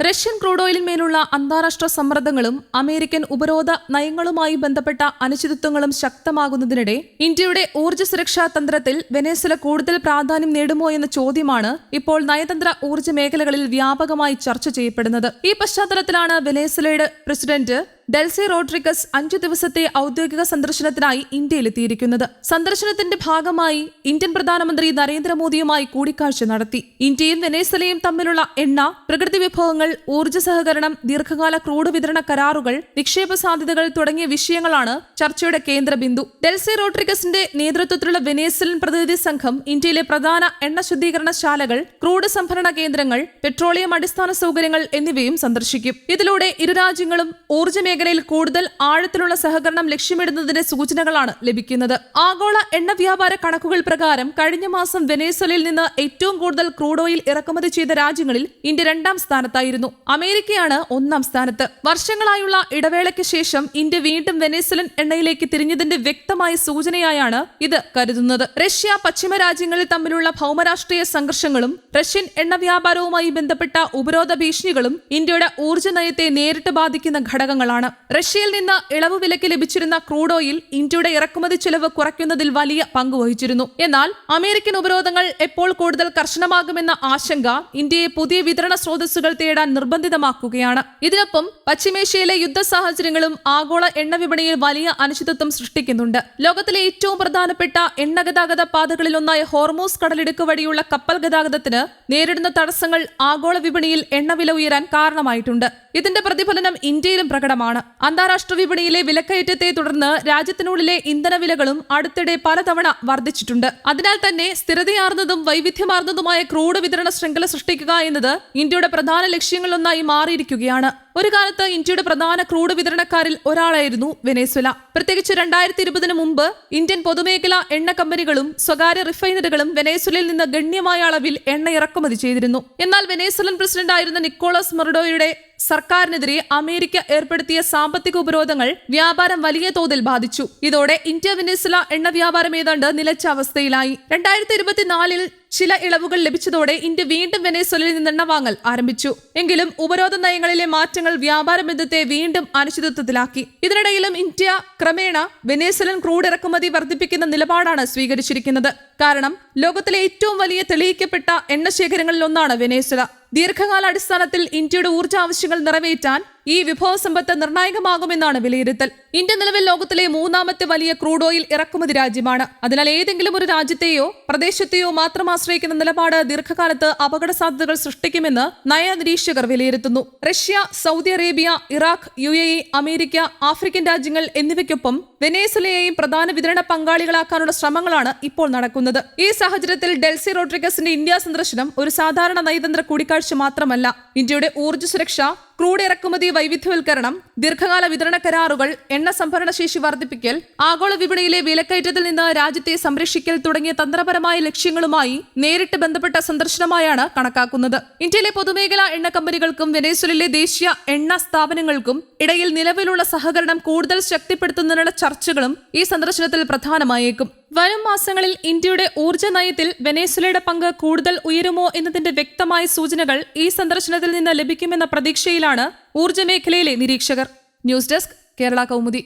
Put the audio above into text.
Russian crude ഓയിലിന്മേലുള്ള അന്താരാഷ്ട്ര സമ്മർദ്ദങ്ങളും American ഉപരോധ നയങ്ങളുമായി ബന്ധപ്പെട്ട അനിശ്ചിതത്വങ്ങളും ശക്തമാകുന്നതിനിടെ ഇന്ത്യയുടെ ഊർജ്ജ സുരക്ഷാ തന്ത്രത്തിൽ വെനസ്വേല കൂടുതൽ പ്രാധാന്യം നേടുമോ എന്ന ചോദ്യമാണ് ഇപ്പോൾ നയതന്ത്ര ഊർജ്ജ മേഖലകളിൽ വ്യാപകമായി ചർച്ച ചെയ്യപ്പെടുന്നത്. ഈ പശ്ചാത്തലത്തിലാണ് വെനസ്വേലയുടെ പ്രസിഡന്റ് ഡെൽസി റോഡ്രിഗസ് 5 ദിവസത്തെ ഔദ്യോഗിക സന്ദർശനത്തിനായി ഇന്ത്യയിലെത്തിയിരിക്കുന്നത്. സന്ദർശനത്തിന്റെ ഭാഗമായി ഇന്ത്യൻ പ്രധാനമന്ത്രി നരേന്ദ്രമോദിയുമായി കൂടിക്കാഴ്ച നടത്തി. ഇന്ത്യയും വെനസ്വേലയും തമ്മിലുള്ള എണ്ണ, പ്രകൃതി വിഭവങ്ങൾ, ഊർജ്ജ സഹകരണം, ദീർഘകാല ക്രൂഡ് വിതരണ കരാറുകൾ, നിക്ഷേപ സാധ്യതകൾ തുടങ്ങിയ വിഷയങ്ങളാണ് ചർച്ചയുടെ കേന്ദ്രബിന്ദു. ഡെൽസി റോഡ്രിഗസിന്റെ നേതൃത്വത്തിലുള്ള വെനസ്വേലൻ പ്രതിനിധി സംഘം ഇന്ത്യയിലെ പ്രധാന എണ്ണ ശുദ്ധീകരണശാലകൾ, ക്രൂഡ് സംഭരണ കേന്ദ്രങ്ങൾ, പെട്രോളിയം അടിസ്ഥാന സൗകര്യങ്ങൾ എന്നിവയും സന്ദർശിക്കും. ഇതിലൂടെ ഇരു രാജ്യങ്ങളും ഊർജ്ജ മേഖലയിൽ കൂടുതൽ ആഴത്തിലുള്ള സഹകരണം ലക്ഷ്യമിടുന്നതിന്റെ സൂചനകളാണ് ലഭിക്കുന്നത്. ആഗോള എണ്ണ വ്യാപാര കണക്കുകൾ പ്രകാരം കഴിഞ്ഞ മാസം വെനസ്വേലയിൽ നിന്ന് ഏറ്റവും കൂടുതൽ ക്രൂഡ് ഓയിൽ ഇറക്കുമതി ചെയ്ത രാജ്യങ്ങളിൽ ഇന്ത്യ 2ാം സ്ഥാനത്തായിരുന്നു. അമേരിക്കയാണ് 1ാം സ്ഥാനത്ത്. വർഷങ്ങളായുള്ള ഇടവേളയ്ക്ക് ശേഷം ഇന്ത്യ വീണ്ടും വെനസ്വേലൻ എണ്ണയിലേക്ക് തിരിഞ്ഞതിന്റെ വ്യക്തമായ സൂചനയായാണ് ഇത് കരുതുന്നത്. റഷ്യ, പശ്ചിമ രാജ്യങ്ങളിൽ തമ്മിലുള്ള ഭൗമരാഷ്ട്രീയ സംഘർഷങ്ങളും റഷ്യൻ എണ്ണ വ്യാപാരവുമായി ബന്ധപ്പെട്ട ഉപരോധ ഭീഷണികളും ഇന്ത്യയുടെ ഊർജ്ജ നയത്തെ നേരിട്ട് ബാധിക്കുന്ന ഘടകങ്ങളാണ്. റഷ്യയിൽ നിന്ന് ഇളവ് വിലയ്ക്ക് ലഭിച്ചിരുന്ന ക്രൂഡ് ഓയിൽ ഇന്ത്യയുടെ ഇറക്കുമതി ചെലവ് കുറയ്ക്കുന്നതിൽ വലിയ പങ്കുവഹിച്ചിരുന്നു. എന്നാൽ അമേരിക്കൻ ഉപരോധങ്ങൾ എപ്പോൾ കൂടുതൽ കർശനമാകുമെന്ന ആശങ്ക ഇന്ത്യയെ പുതിയ വിതരണ സ്രോതസ്സുകൾ തേടാൻ നിർബന്ധിതമാക്കുകയാണ്. ഇതിനൊപ്പം പശ്ചിമേഷ്യയിലെ യുദ്ധ സാഹചര്യങ്ങളും ആഗോള എണ്ണ വിപണിയിൽ വലിയ അനിശ്ചിതത്വം സൃഷ്ടിക്കുന്നുണ്ട്. ലോകത്തിലെ ഏറ്റവും പ്രധാനപ്പെട്ട എണ്ണ ഗതാഗത പാതകളിലൊന്നായ ഹോർമൂസ് കടലിടുക്ക് വഴിയുള്ള കപ്പൽ ഗതാഗതത്തിന് നേരിടുന്ന തടസ്സങ്ങൾ ആഗോള വിപണിയിൽ എണ്ണവില ഉയരാൻ കാരണമായിട്ടുണ്ട്. ഇതിന്റെ പ്രതിഫലനം ഇന്ത്യയിലും പ്രകടമാണ്. അന്താരാഷ്ട്ര വിപണിയിലെ വിലക്കയറ്റത്തെ തുടർന്ന് രാജ്യത്തിനുള്ളിലെ ഇന്ധനവിലകളും അടുത്തിടെ പലതവണ വർദ്ധിച്ചിട്ടുണ്ട്. അതിനാൽ തന്നെ സ്ഥിരതയാർന്നതും വൈവിധ്യമാർന്നതുമായ ക്രൂഡ് വിതരണ ശൃംഖല സൃഷ്ടിക്കുക എന്നത് ഇന്ത്യയുടെ പ്രധാന ലക്ഷ്യങ്ങളിലൊന്നായി മാറിയിരിക്കുകയാണ്. ഒരു കാലത്ത് ഇന്ത്യയുടെ പ്രധാന ക്രൂഡ് വിതരണക്കാരിൽ ഒരാളായിരുന്നു വെനസ്വേല. പ്രത്യേകിച്ച് 2020 മുമ്പ് ഇന്ത്യൻ പൊതുമേഖലാ എണ്ണ കമ്പനികളും സ്വകാര്യ റിഫൈനറികളും വെനസ്വേലയിൽ നിന്ന് ഗണ്യമായ അളവിൽ എണ്ണ ഇറക്കുമതി ചെയ്തിരുന്നു. എന്നാൽ വെനസ്വേലൻ പ്രസിഡന്റായിരുന്ന നിക്കോളാസ് മഡുറോയുടെ സർക്കാരിനെതിരെ അമേരിക്ക ഏർപ്പെടുത്തിയ സാമ്പത്തിക ഉപരോധങ്ങൾ വ്യാപാരം വലിയ തോതിൽ ബാധിച്ചു. ഇതോടെ ഇന്ത്യ വെനസ്വേല എണ്ണ വ്യാപാരം ഏതാണ്ട് നിലച്ച അവസ്ഥയിലായി. 2024 ചില ഇളവുകൾ ലഭിച്ചതോടെ ഇന്ത്യ വീണ്ടും വെനസ്വേലയിൽ നിന്ന് എണ്ണ വാങ്ങൽ ആരംഭിച്ചു. എങ്കിലും ഉപരോധ നയങ്ങളിലെ മാറ്റങ്ങൾ വ്യാപാര ബന്ധത്തെ വീണ്ടും അനിശ്ചിതത്വത്തിലാക്കി. ഇതിനിടയിലും ഇന്ത്യ ക്രമേണ വെനസ്വേലൻ ക്രൂഡ് ഇറക്കുമതി വർദ്ധിപ്പിക്കുന്ന നിലപാടാണ് സ്വീകരിച്ചിരിക്കുന്നത്. കാരണം ലോകത്തിലെ ഏറ്റവും വലിയ തെളിയിക്കപ്പെട്ട എണ്ണ ശേഖരങ്ങളിൽ ഒന്നാണ് വെനസ്വേല. ദീർഘകാല അടിസ്ഥാനത്തിൽ ഇന്ത്യയുടെ ഊർജ്ജ ആവശ്യങ്ങൾ നിറവേറ്റാൻ ഈ വിഭവ സമ്പത്ത് നിർണായകമാകുമെന്നാണ് വിലയിരുത്തൽ. ഇന്ത്യ നിലവിൽ ലോകത്തിലെ 3ാമത്തെ വലിയ ക്രൂഡ് ഓയിൽ ഇറക്കുമതി രാജ്യമാണ്. അതിനാൽ ഏതെങ്കിലും ഒരു രാജ്യത്തെയോ പ്രദേശത്തെയോ മാത്രം ആശ്രയിക്കുന്ന നിലപാട് ദീർഘകാലത്ത് അപകട സാധ്യതകൾ സൃഷ്ടിക്കുമെന്ന് നയനിരീക്ഷകർ വിലയിരുത്തുന്നു. Russia, Saudi Arabia, Iraq, UAE, America, African രാജ്യങ്ങൾ എന്നിവയ്ക്കൊപ്പം വെനസ്വേലയെയും പ്രധാന വിതരണ പങ്കാളികളാക്കാനുള്ള ശ്രമങ്ങളാണ് ഇപ്പോൾ നടക്കുന്നത്. ഈ സാഹചര്യത്തിൽ ഡെൽസി റോഡ്രിഗസിന്റെ ഇന്ത്യ സന്ദർശനം ഒരു സാധാരണ നയതന്ത്ര കൂടിക്കാഴ്ച മാത്രമല്ല. ഇന്ത്യയുടെ ഊർജ്ജ സുരക്ഷ, ക്രൂഡ് ഇറക്കുമതി വൈവിധ്യവൽക്കരണം, ദീർഘകാല വിതരണ കരാറുകൾ, എണ്ണ സംഭരണ ശേഷി വർദ്ധിപ്പിക്കൽ, ആഗോള വിപണിയിലെ വിലക്കയറ്റത്തിൽ നിന്ന് രാജ്യത്തെ സംരക്ഷിക്കൽ തുടങ്ങിയ തന്ത്രപരമായ ലക്ഷ്യങ്ങളുമായി നേരിട്ട് ബന്ധപ്പെട്ട സന്ദർശനമായാണ് കണക്കാക്കുന്നത്. ഇന്ത്യയിലെ പൊതുമേഖലാ എണ്ണ കമ്പനികൾക്കും വെനസ്വേലയിലെ ദേശീയ എണ്ണ സ്ഥാപനങ്ങൾക്കും ഇടയിൽ നിലവിലുള്ള സഹകരണം കൂടുതൽ ശക്തിപ്പെടുത്തുന്നതിനുള്ള ചർച്ചകളും ഈ സന്ദർശനത്തിൽ പ്രധാനമായേക്കും. വരും മാസങ്ങളിൽ ഇന്ത്യയുടെ ഊർജ്ജ നയത്തിൽ വെനസ്വേലയുടെ പങ്ക് കൂടുതൽ ഉയരുമോ എന്നതിന്റെ വ്യക്തമായ സൂചനകൾ ഈ സന്ദർശനത്തിൽ നിന്ന് ലഭിക്കുമെന്ന പ്രതീക്ഷയിലാണ് ഊർജ്ജ മേഖലയിലെ നിരീക്ഷകർ. News desk, Kerala Kaumudi.